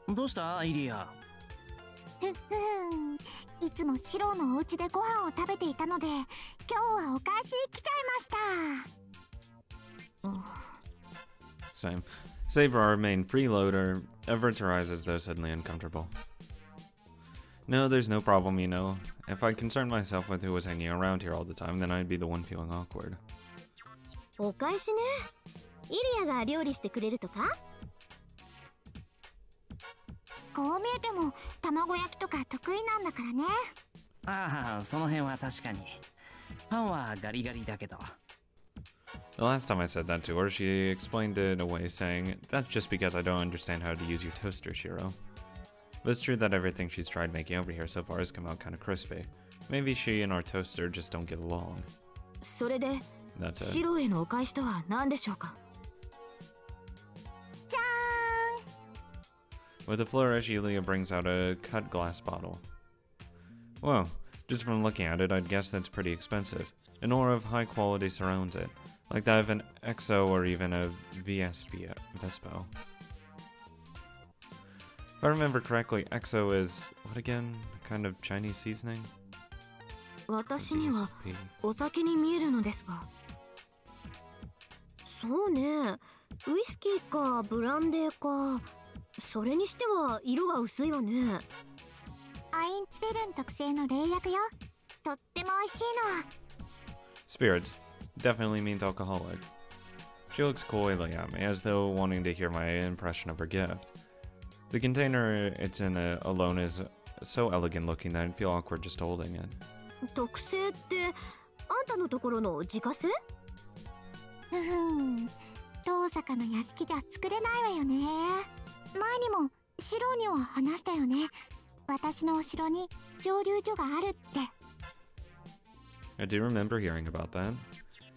どうしたイリア？ふん。いつもシローのお家でご飯を食べていたので、今日はお返しに来ちゃいました。Same. Saber, our main freeloader, averts her eyes as though suddenly uncomfortable. No, there's no problem, you know. If I concerned myself with who was hanging around here all the time, then I'd be the one feeling awkward. お返しね。イリアが料理してくれるとか？こう見えても卵焼きとか得意なんだからね。ああ、その辺は確かに。パンはガリガリだけど。The last time I said that to her, she explained it away, saying, "That's just because I don't understand how to use your toaster, Shiro." But it's true that everything she's tried making over here so far has come out kind of crispy. Maybe she and our toaster just don't get along. それで、 That's it. シロへのお返しとは何でしょうか？じゃーん。 With a flourish, Yulia brings out a cut glass bottle. Well, just from looking at it, I'd guess that's pretty expensive. An aura of high quality surrounds it, like that of an EXO or even a Vespo. If I remember correctly, EXO is, what again? A kind of Chinese seasoning? 私には VSP. お酒に見えるのですが。そうね。ウイスキーかブランデーか。それにしては色が薄いわね。アインツベルン特製の冷薬よ。とっても美味しいの。 Spirits. Definitely means alcoholic. She looks coyly at me, as though wanting to hear my impression of her gift. The container it's in alone is so elegant looking that I'd feel awkward just holding it. 特製ってあんたのところの自家製？ふふん。遠坂の屋敷じゃ作れないわよね。前にもシロには話したよね。私のお城に蒸留所があるって。I do remember hearing about that.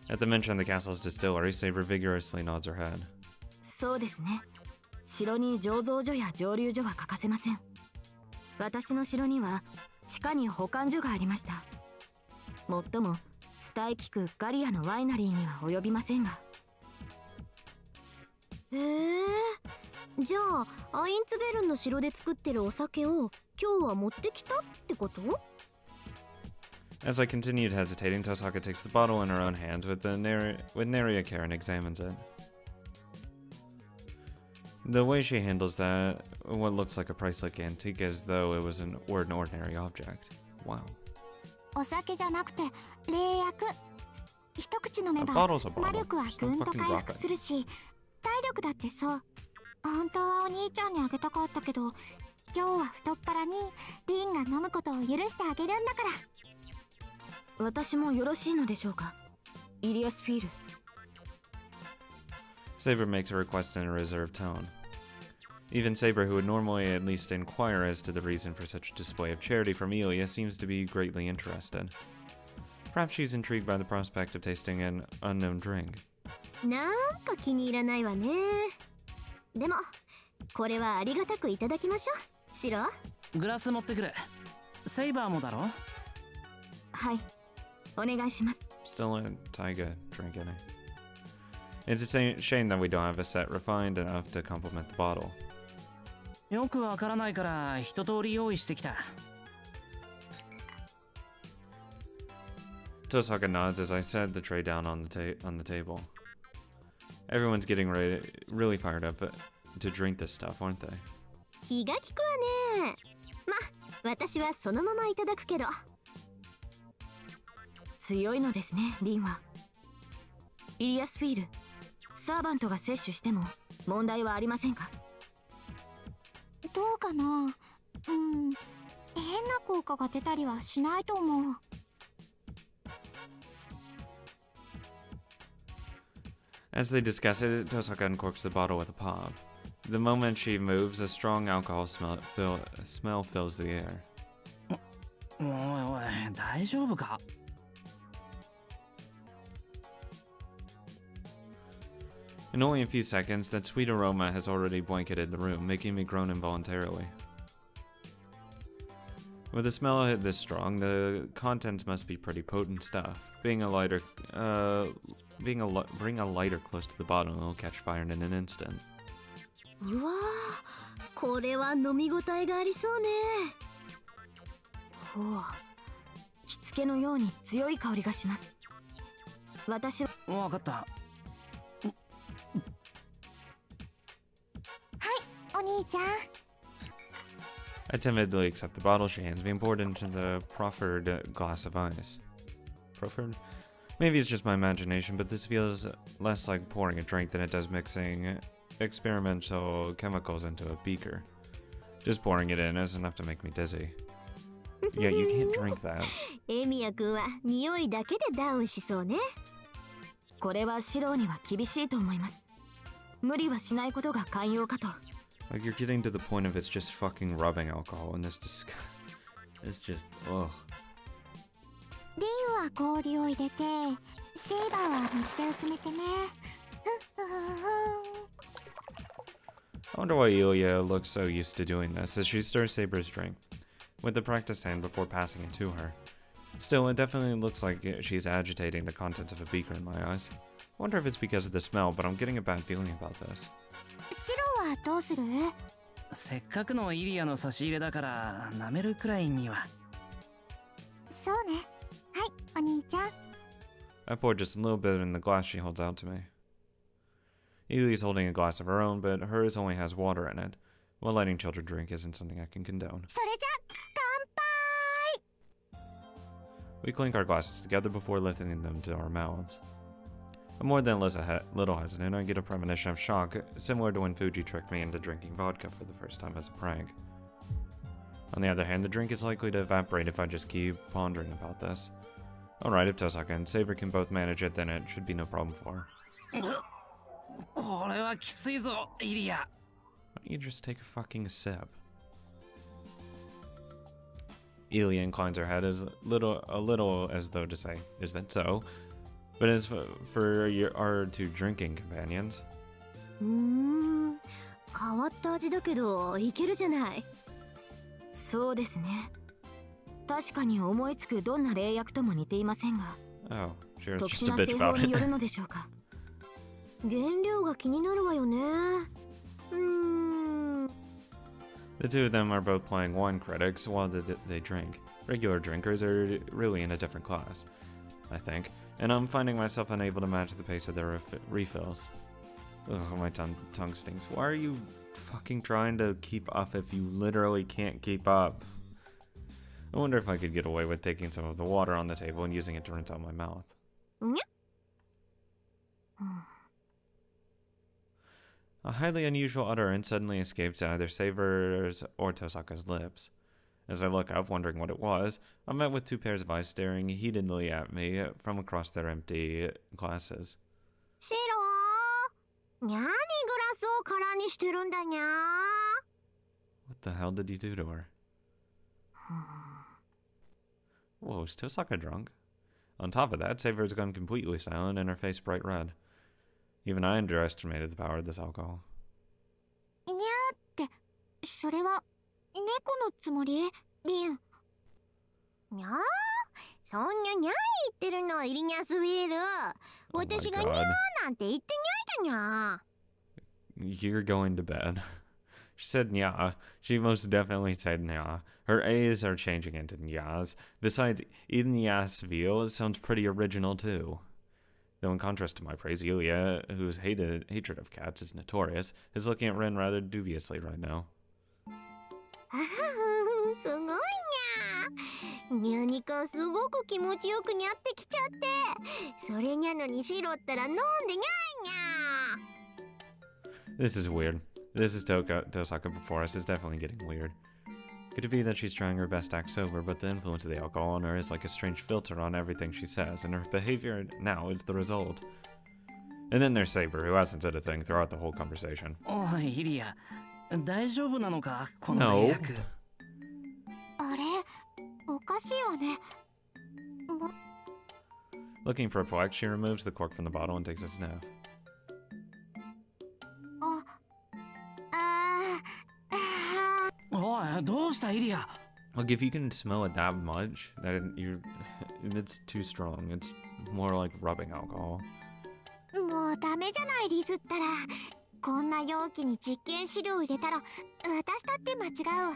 At the mention of the castle's distillery, Saber vigorously nods her head. そうですね。城に醸造所や蒸留所は欠かせません。私の城には地下に保管所がありました。もっとも伝え聞くガリアのワイナリーには及びませんが。じゃあアインツベルンの城で作ってるお酒を今日は持ってきたってこと？ As I continued hesitating, Tosaka takes the bottle in her own hands with nary a care and examines it. The way she handles that, what looks like a priceless antique, as though it was an ordinary object. Wow. お酒じゃなくて冷薬。一口飲めば A bottle's a bottle. 魔力は Just ぐ don't んと fucking 回 drop 復 it. するし、体力だってそう。本当はお兄ちゃんにあげたかったけど、今日は太っ腹にリンが飲むことを許してあげるんだから。私もよろしいのでしょうか？イリアスフィール。Saber makes a request in a reserved tone. Even Saber, who would normally at least inquire as to the reason for such a display of charity from Elia, seems to be greatly interested. Perhaps she's intrigued by the prospect of tasting an unknown drink. なんか気に入らないわね。でもこれはありがたくいただきましょう。シロ。グラス持ってくる。セイバーもだろ？はい。お願いします。 Still a Taiga drink in it. It's a shame that we don't have a set refined enough to complement the bottle. よくわからないから一通り用意してきた。Tosaka nods as I set the tray down on the table. Everyone's getting really fired up to drink this stuff, aren't they? 気が利くわね。ま、私はそのままいただくけど。強いのですね、リンは。イリアスフィール、サーバントが摂取しても問題はありませんか？どうかな。変な効果が出たりはしないと思う。As they discuss it, Tosaka uncorks the bottle with a pop. The moment she moves, a strong alcohol smell fills the air. おいおい、大丈夫かIn only a few seconds, that sweet aroma has already blanketed the room, making me groan involuntarily. With a smell this strong, the contents must be pretty potent stuff. Bring a lighter close to the bottom and it'll catch fire in an instant. うわー、これは飲み応えがありそうね。ほう、しつけのように強い香りがします。私はわかった。お兄ちゃん。 I timidly accept the bottle she hands me and poured into the proffered glass of ice. Proffered? Maybe it's just my imagination, but this feels less like pouring a drink than it does mixing experimental chemicals into a beaker. Just pouring it in is enough to make me dizzy. Yeah, you can't drink that. エミヤ君は匂いだけでダウンしそうね。これはシロには厳しいと思います。無理はしないことが寛容かと。Like, you're getting to the point of it's just fucking rubbing alcohol, and this it's just, ugh. リンは氷を入れて、セイバーは水で薄めてね。I wonder why Ilya looks so used to doing this as she stirs Saber's drink, with the practiced hand before passing it to her. Still, it definitely looks like she's agitating the contents of a beaker in my eyes. I wonder if it's because of the smell, but I'm getting a bad feeling about this. シロはどうする？せっかくのイリアの差し入れだから舐めるくらいには。そうね。はい、お兄ちゃん。I poured just a little bit in the glass she holds out to me. Ilya's holding a glass of her own, but hers only has water in it. While letting children drink isn't something I can condone. それじゃ、乾杯！ We clink our glasses together before lifting them to our mouths. I'm more than a little hesitant. I get a premonition of shock, similar to when Fuji tricked me into drinking vodka for the first time as a prank. On the other hand, the drink is likely to evaporate if I just keep pondering about this. Alright, if Tosaka and Saber can both manage it, then it should be no problem for her. これはきついぞ、イリア。Why don't you just take a fucking sip? Ilya inclines her head a little as though to say, is that so? But as for our two drinking companions... 変わった味だけどいけるじゃない。そうですね。確かに思いつくどんな冷薬とも似ていませんが。Oh, cheers. 特 Just 殊 a な bitch 製 about 法による it. のでしょうか。原料が気になるわよね。The two of them are both playing wine critics while they drink. Regular drinkers are really in a different class, I think, and I'm finding myself unable to match the pace of their refills. Ugh, my tongue stings. Why are you fucking trying to keep up if you literally can't keep up? I wonder if I could get away with taking some of the water on the table and using it to rinse out my mouth. A highly unusual utterance suddenly escapes either Saber's or Tosaka's lips. As I look up, wondering what it was, I'm met with two pairs of eyes staring heatedly at me from across their empty glasses. シロー、にゃーにグラスを空にしてるんだにゃー。 What the hell did you do to her? Whoa, is Tosaka drunk? On top of that, Saber's gone completely silent and her face bright red. Even I underestimated the power of this alcohol. にゃーって、それは猫のつもり？リン。にゃー、そんなにゃー言ってるのイリニャスウィール。私がにゃーなんて言ってにゃーだにゃー。 You're going to bed. She said nya. She most definitely said nya. Her A's are changing into nyas. Besides, Inyasville sounds pretty original too. Though in contrast to my praise, Ilya, whose hatred of cats is notorious, is looking at Rin rather dubiously right now. すごいにゃー。ニャニカすごく気持ちよくにゃってきちゃって。それにゃのにしろったら飲んでにゃーにゃー。 This is weird. This is Tosaka before us is definitely getting weird. Could it be that she's trying her best to act sober, but the influence of the alcohol on her is like a strange filter on everything she says, and her behavior now is the result? And then there's Saber, who hasn't said a thing throughout the whole conversation. おい、イリア。大丈夫なのか、この冷薬。あれ、おかしいわね。Looking perplexed, she removes the cork from the bottle and takes a sniff. おい、どうしたイリア。 Like, if you can smell it that much, it's too strong. It's more like rubbing alcohol. もうダメじゃないリズったら。こんな容器に実験資料を入れたら私だって間違うわ。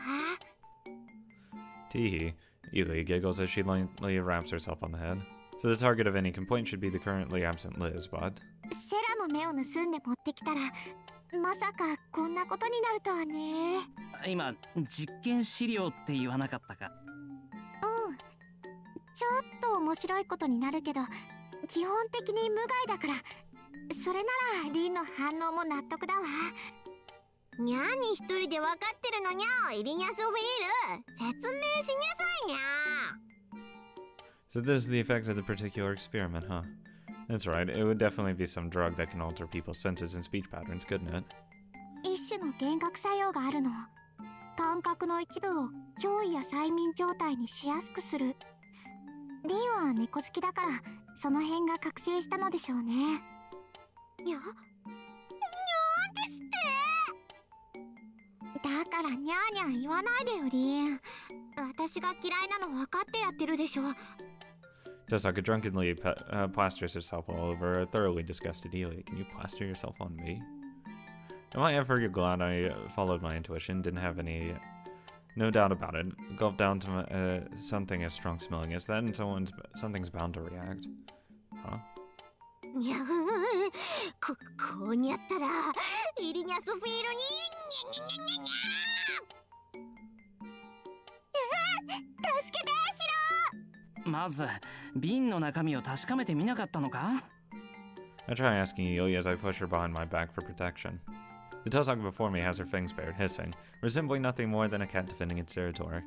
Teehee. Yulia giggles as she lightly raps herself on the head. So the target of any complaint should be the currently absent Liz, but... セラの目を盗んで持ってきたらまさかこんなことになるとはね。今実験資料って言わなかったか。うん、ちょっと面白いことになるけど基本的に無害だから、それならリンの反応も納得だわ。にゃーに一人で分かってるのにゃ、イリニャスフィール説明しなさいにゃ。 So this is the effect of the particular experiment, huh? That's right, it would definitely be some drug that can alter people's senses and speech patterns, couldn't it? 一種の幻覚作用があるの。感覚の一部を脅威や催眠状態にしやすくする。リンは猫好きだからその辺が覚醒したのでしょうね。にゃですって。だからにゃーにゃー言わないでよリン。私が嫌いなの分かってやってるでしょ。Tosaka drunkenly plasters herself all over a thoroughly disgusted Elia. Can you plaster yourself on me? Am I ever glad I followed my intuition? Didn't have any... No doubt about it. Gulped down to something as strong smelling as that, and something's bound to react. Huh? にゃこうにゃったらイリニャスフィールににゃにゃにゃにゃにゃ。助けてシロ。まず瓶の中身を確かめてみなかったのか。 I try asking Elia as I push her behind my back for protection. The Tosaka before me has her fangs bared, hissing, resembling nothing more than a cat defending its territory.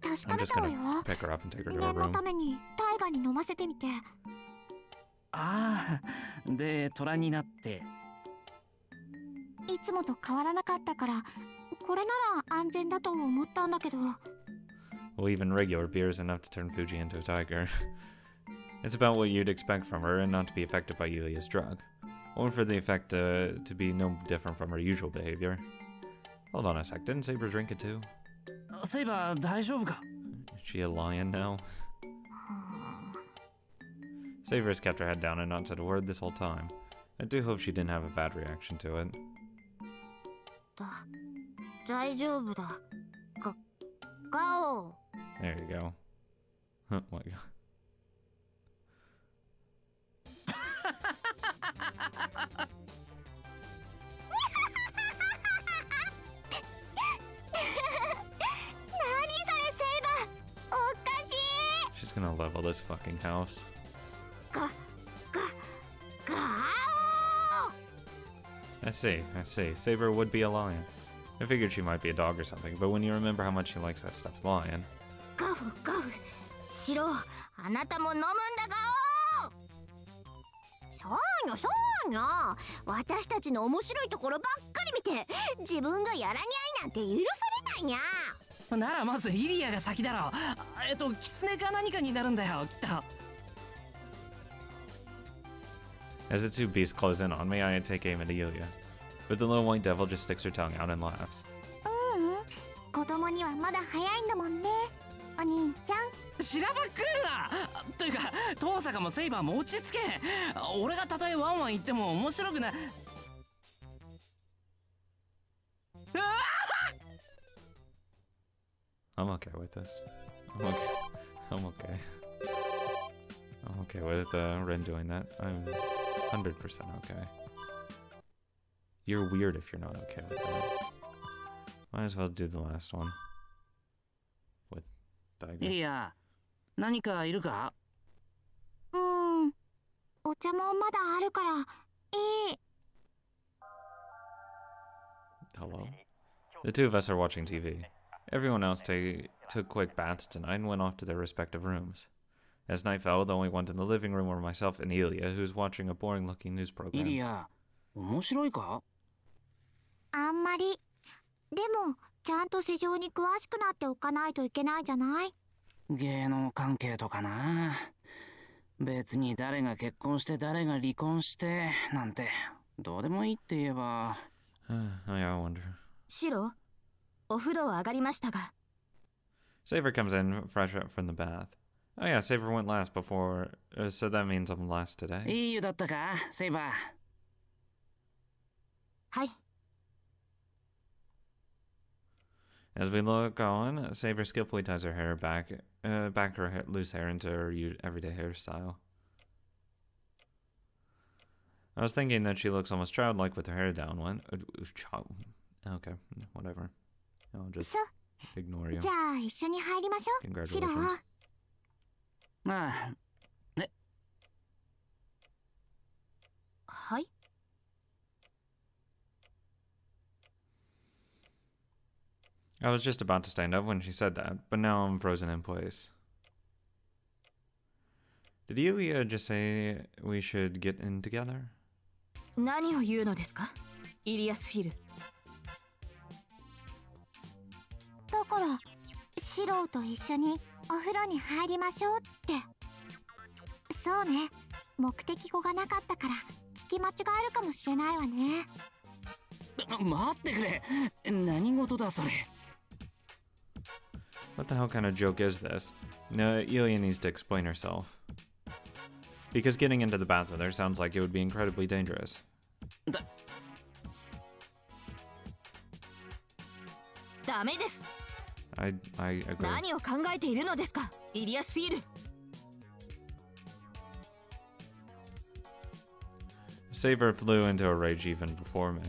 確か I'm め just たわ gonna よ。 pick her up and take her to 念 her の room. ためにタイガに飲ませてみて。ああ、で虎になって。いつもと変わらなかったからこれなら安全だと思ったんだけど。 Well, even regular beer is enough to turn Fuji into a tiger. It's about what you'd expect from her and not to be affected by Yulia's drug. Or for the effect to be no different from her usual behavior. Hold on a sec, didn't Saber drink it too? セイバー大丈夫か。 Is she a lion now? Saber has kept her head down and not said a word this whole time. I do hope she didn't have a bad reaction to it. 大丈夫だ。ガオ。 There you go. Oh my god. She's gonna level this fucking house. I see. Saber would be a lion. I figured she might be a dog or something, but when you remember how much she likes that stuffed lion... ガフガフ。シロ、あなたも飲むんだガオ。そうよそうよ。私たちの面白いところばっかり見て自分がやらにゃいなんて許されないにゃ。ならまずイリアが先だろ。キツネか何かになるんだよきっと。 As the two beasts close in on me, I take aim at Elia. But the little white devil just sticks her tongue out and laughs. 子供にはまだ早いんだもんね、お兄ちゃん。しらばっくれるな。というか遠坂もセイバーも落ち着け。俺がたとえワンワン言っても面白くない。I'm okay with this. I'm okay. I'm okay with Rin doing that. I'm 100% okay. You're weird if you're not okay with that. Might as well do the last one. With Tiger. イリア、何かいるか？お茶もまだあるからいい。 Hello? The two of us are watching TV. Everyone else took quick baths tonight and went off to their respective rooms. As night fell, the only ones in the living room were myself and Elia, who's watching a boring-looking news イ program. リア、面白いか？あんまり。でもちゃんと世情に詳しくなっておかないといけないじゃない。芸能関係とかな。別に誰が結婚して誰が離婚してなんてどうでもいいって言えば。I wonder. シロ、お風呂は上がりましたが。 Saber comes in fresh up from the bath. Oh yeah, Saber went last before, so that means I'm last today. いい湯だったか、セイバはい。 As we look on, Saber skillfully ties her hair back her loose hair into her everyday hairstyle. I was thinking that she looks almost childlike with her hair down. What? Okay, whatever. I'll just ignore you. じゃあ一緒に入りましょう。シロ。 Congratulations. ああ、はい。 I was just about to stand up when she said that, but now I'm frozen in place. Did you just say we should get in together? 何を言うのですか、イリアスフィル。だからシロと一緒にお風呂に入りましょうって。そうね、目的語がなかったから聞き間違えるかもしれないわね。待ってくれ。何事だそれ。 What the hell kind of joke is this? No, Ilya needs to explain herself. Because getting into the bath with her sounds like it would be incredibly dangerous. ダメです。 I agree. 何を考えているのですか、イリアスフィル。 Saber flew into a rage even before me.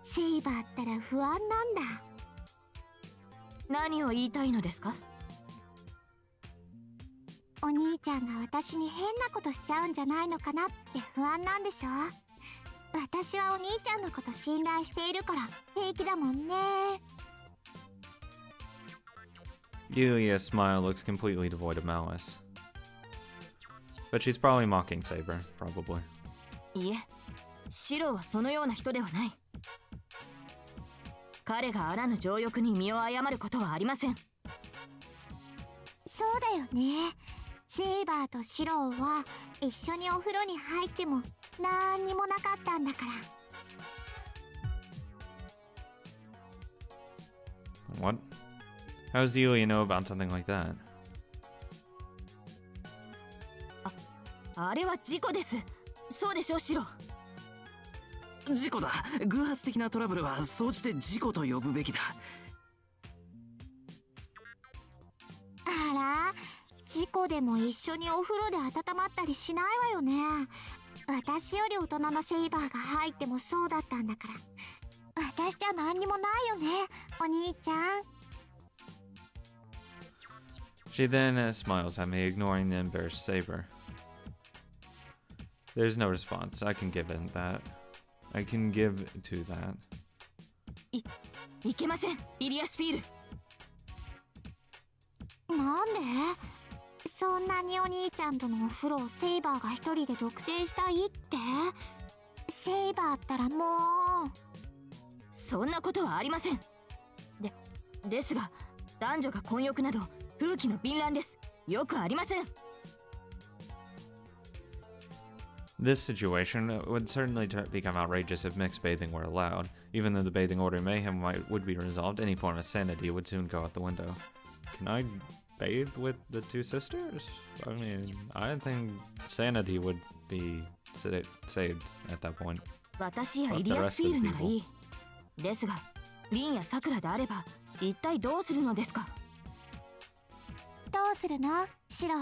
セイバーったら不安なんだ。 何を言いたいのですか。 お兄ちゃんが私に変なことしちゃうんじゃないのかなって不安なんでしょ。私はお兄ちゃんのこと信頼しているから平気だもんね。 Ilya's smile looks completely devoid of malice. But she's probably mocking Saber, probably. いえ、シロはそのような人ではない。彼があらぬ情欲に身を誤ることはありません。そうだよね。セイバーとシローは一緒にお風呂に入っても何にもなかったんだから。 What? How does Ilya know about something like that? あれは事故です。そうでしょ、シロ。 事故だ。偶発的なトラブルは総じて事故と呼ぶべきだ。あら、事故でも一緒にお風呂で温まったりしないわよね。私より大人のセイバーが入ってもそうだったんだから。私じゃ何にもないよね、お兄ちゃん。 She then smiles at me, ignoring the embarrassed Saber. There's no response. I can give in that. I can give to that. いけません、イリアスフィール。なんで？そんなにお兄ちゃんとのお風呂をセイバーが一人で独占したいって？セイバーったらもう。そんなことはありません。ですが、男女が混浴など風紀の敏乱です。よくありません。 This situation would certainly become outrageous if mixed bathing were allowed. Even though the bathing order mayhem would be resolved, any form of sanity would soon go out the window. Can I bathe with the two sisters? I mean, I think sanity would be saved at that point. 私やイリアスフィールならいい。ですが、リンやサクラであれば一体どうするのですか。どうするの、シロ？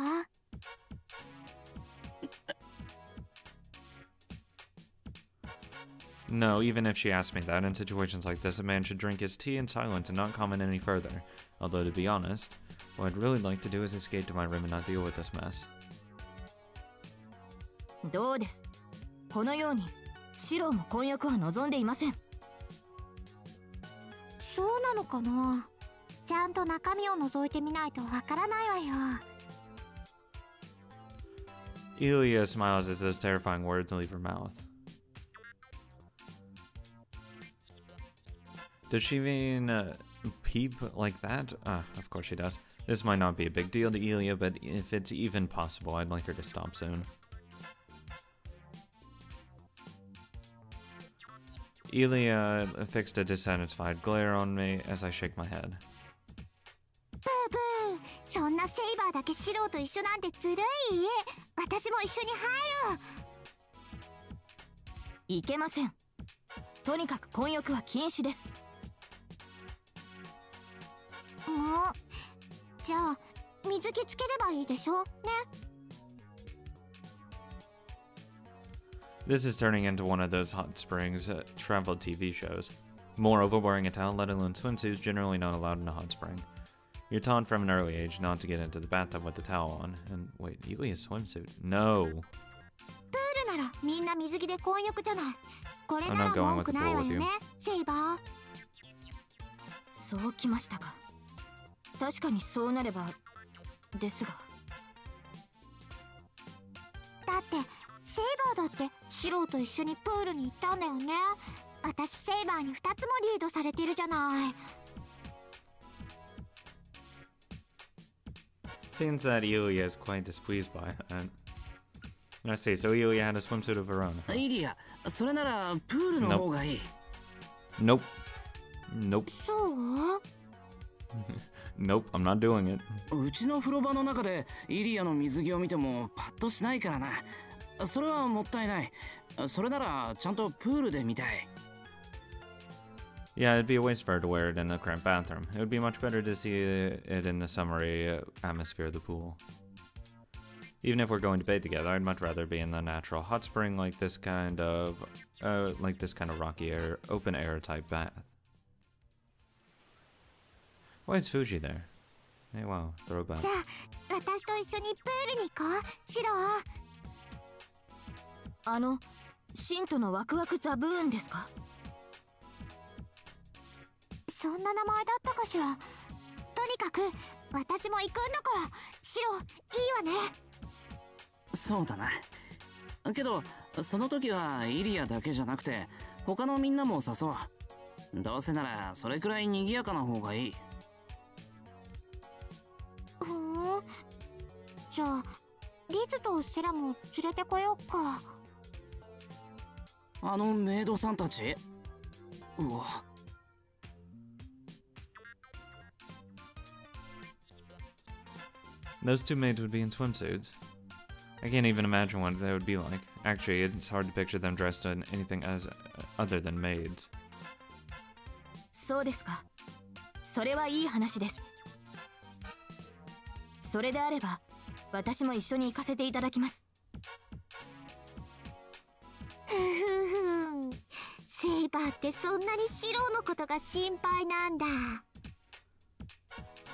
No, even if she asked me that, in situations like this, a man should drink his tea in silence and not comment any further. Although, to be honest, what I'd really like to do is escape to my room and not deal with this mess. どうです。このように、シロも婚約は望んでいません。そうなのかな。ちゃんと中身を覗いてみないとわからないわよ。 Ilya smiles as those terrifying words leave her mouth. Does she mean peep like that? Of course she does. This might not be a big deal to Ilya, but if it's even possible, I'd like her to stop soon. Ilya fixed a dissatisfied glare on me as I shake my head. ブーブー、そんなセイバーだけシロと一緒なんてずるい。私も一緒に入る。いけません。とにかく混浴は禁止です。じゃあ水着つければいいでしょね。This is turning into one of those hot springs travel TV shows. Moreover, wearing a towel, let alone swimsuit, is generally not allowed in a hot spring. You're taught from an early age not to get into the bathtub with the towel on. And wait, Yuli's swimsuit? No. プールならみんな水着で混浴じゃない。これなら文句ないわよね、セイバー。そうきましたか。確かにそうなればですが。だってセイバーだってシロと一緒にプールに行ったんだよね。私セイバーに2つもリードされてるじゃない。Seems that Yulia is quite displeased by it. Let's see, so Yulia had a swimsuit of her own. イリア、それならプールの方がいい。Nope. Nope. そう？ Nope, I'm not doing it. うちの風呂場の中でイリアの水着を見てもパッとしないからな。それはもったいない。それならちゃんとプールで見たい。Yeah, it'd be a waste for her to wear it in the cramped bathroom. It would be much better to see it in the summery atmosphere of the pool. Even if we're going to bathe together, I'd much rather be in the natural hot spring like this kind of rocky air, open air type bath. Why is Fuji there? Hey, wow, throwback. じゃあ私と一緒にプールに行こう、シロ。シントのワクワクザブーンですか？そんな名前だったかしら。とにかく私も行くんだからシロ、いいわね。そうだな。けどその時はイリアだけじゃなくて他のみんなも誘う。どうせならそれくらい賑やかな方がいい。じゃあリズとセラも連れてこようか。あのメイドさんたち？うわ。Those two maids would be in swimsuits. I can't even imagine what they would be like. Actually, it's hard to picture them dressed in anything as other than maids. そうですか。それはいい話です。それであれば、私も一緒に行かせていただきます。セイバーってそんなにシロのことが心配なんだ。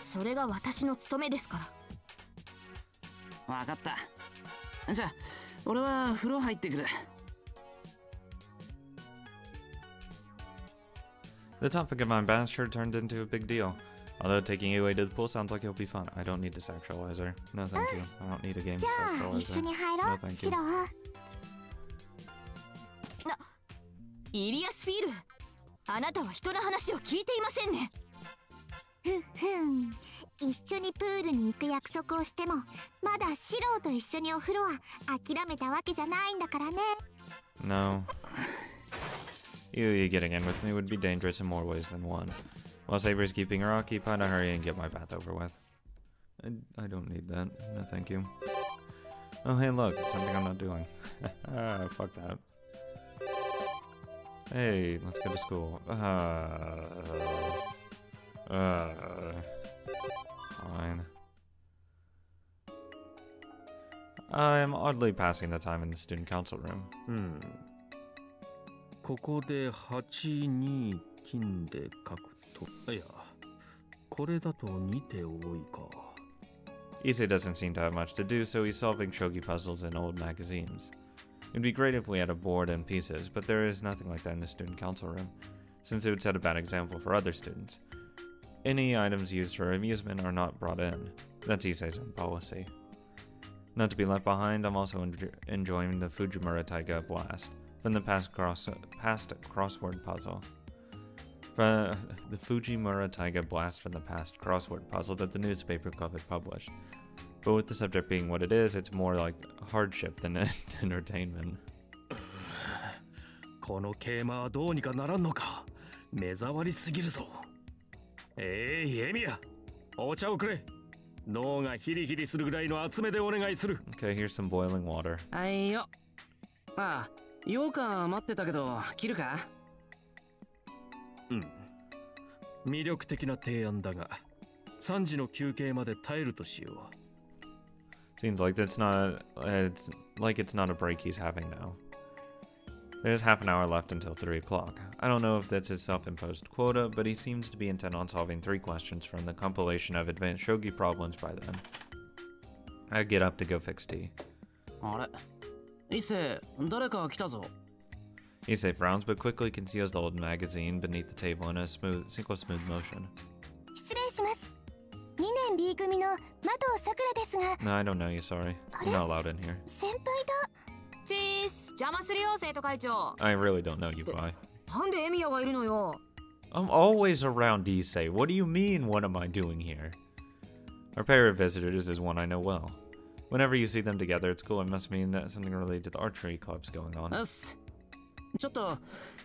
それが私の務めですから。わかった。じゃあ俺は風呂入ってくる。The topic of my bath sure turned into a big deal. Although taking you away to the pool sounds like it'll be fun. I don't need to sexualize her. No, thank you. I don't need a game to じゃあ sexualize 一緒 her. に入ろ No, う、 thank シ you. ロ。イリアスフィール、あなたは人の話を聞いていませんね。一緒にプールに行く約束をしてもまだシロと一緒にお風呂は諦めたわけじゃないんだからね。 No. You getting in with me would be dangerous in more ways than one. While Saber's keeping her occupied, I hurry and get my bath over with. I don't need that. No, thank you. Oh, hey, look, it's something I'm not doing. Fuck that. Hey, let's go to school. Fine. I'm oddly passing the time in the student council room. ここで8、2、金で書くと。いや、これだと2手多いか。Issei doesn't seem to have much to do, so he's solving shogi puzzles in old magazines. It'd be great if we had a board and pieces, but there is nothing like that in the student council room, since it would set a bad example for other students. Any items used for amusement are not brought in. That's Issei's own policy. Not to be left behind, I'm also enjoying the Fujimura Taiga Blast from the past crossword puzzle. The Fujimura Taiga Blast from the past crossword puzzle that the newspaper club had published. But with the subject being what it is, it's more like hardship than entertainment. この桂馬はどうにかならんのか。目障りすぎるぞ。エミヤ、お茶をくれ。脳がヒリヒリするぐらいの厚めでお願いする。Okay, here's some boiling water. はいよ。ああ、羊羹待ってたけど切るか？魅力的な提案だが、3時の休憩まで耐えるとしよう。Seems like it's not a break he's having now. There's half an hour left until 3 o'clock. I don't know if that's his self-imposed quota, but he seems to be intent on solving 3 questions from the compilation of advanced shogi problems by then. I get up to go fix tea. あれ、伊勢、誰か来たぞ。Issei frowns, but quickly conceals the old magazine beneath the table in a single smooth motion. 失礼します。2年 B 組の麻藤さくらですが。 No, I don't know you, sorry. You're not allowed in here. 先輩だ。チース、邪魔するよ生徒会長。 I really don't know you, boy. なんでエミヤがいるのよ。 I'm always around Issei. What do you mean, what am I doing here? Our pair of visitors is one I know well. Whenever you see them together at school, it must mean that something related to the archery club's going on. うっす。ちょっと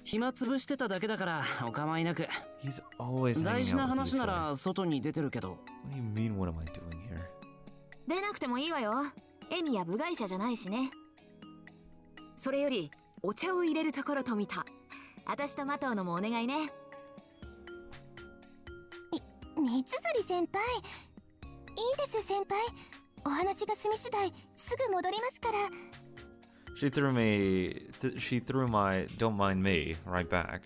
暇つぶしてただけだからお構いなく。 He's always 大 hanging 事な out with 話な Issei. ら外に出てるけど。 What do you mean, what am I doing here? 出なくてもいいわよ。エミヤ部外者じゃないしね。それよりお茶を入れるところと見た。私とマトウのもお願いね。三辻先輩。いいです先輩。お話が済み次第すぐ戻りますから。She threw my don't mind me right back.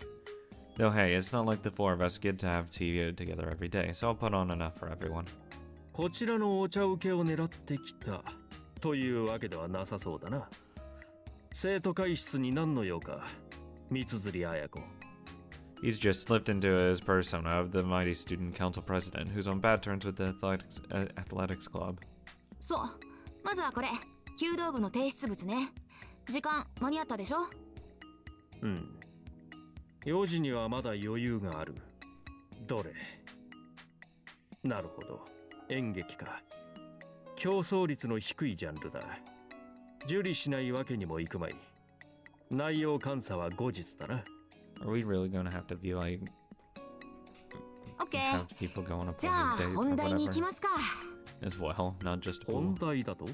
Though hey, it's not like the 4 of us get to have tea together every day, so I'll put on enough for everyone. こちらのお茶受けを狙ってきたというわけではなさそうだな。生徒会室に何の用か、三辻綾子。 He's just slipped into his persona of the mighty student council president, who's on bad terms with the athletics club. そう、まずはこれ、弓道部の提出物ね。時間間に合ったでしょ。4時にはまだ余裕がある。どれ。なるほど、演劇か。競争率の低いジャンルだ。受理しないわけにもいくまい。内容監査は後日だな。Are we really gonna have to be like OK。 have people go on a じゃあ date or 本題に行き whatever ますか。 as well, not just 本題だと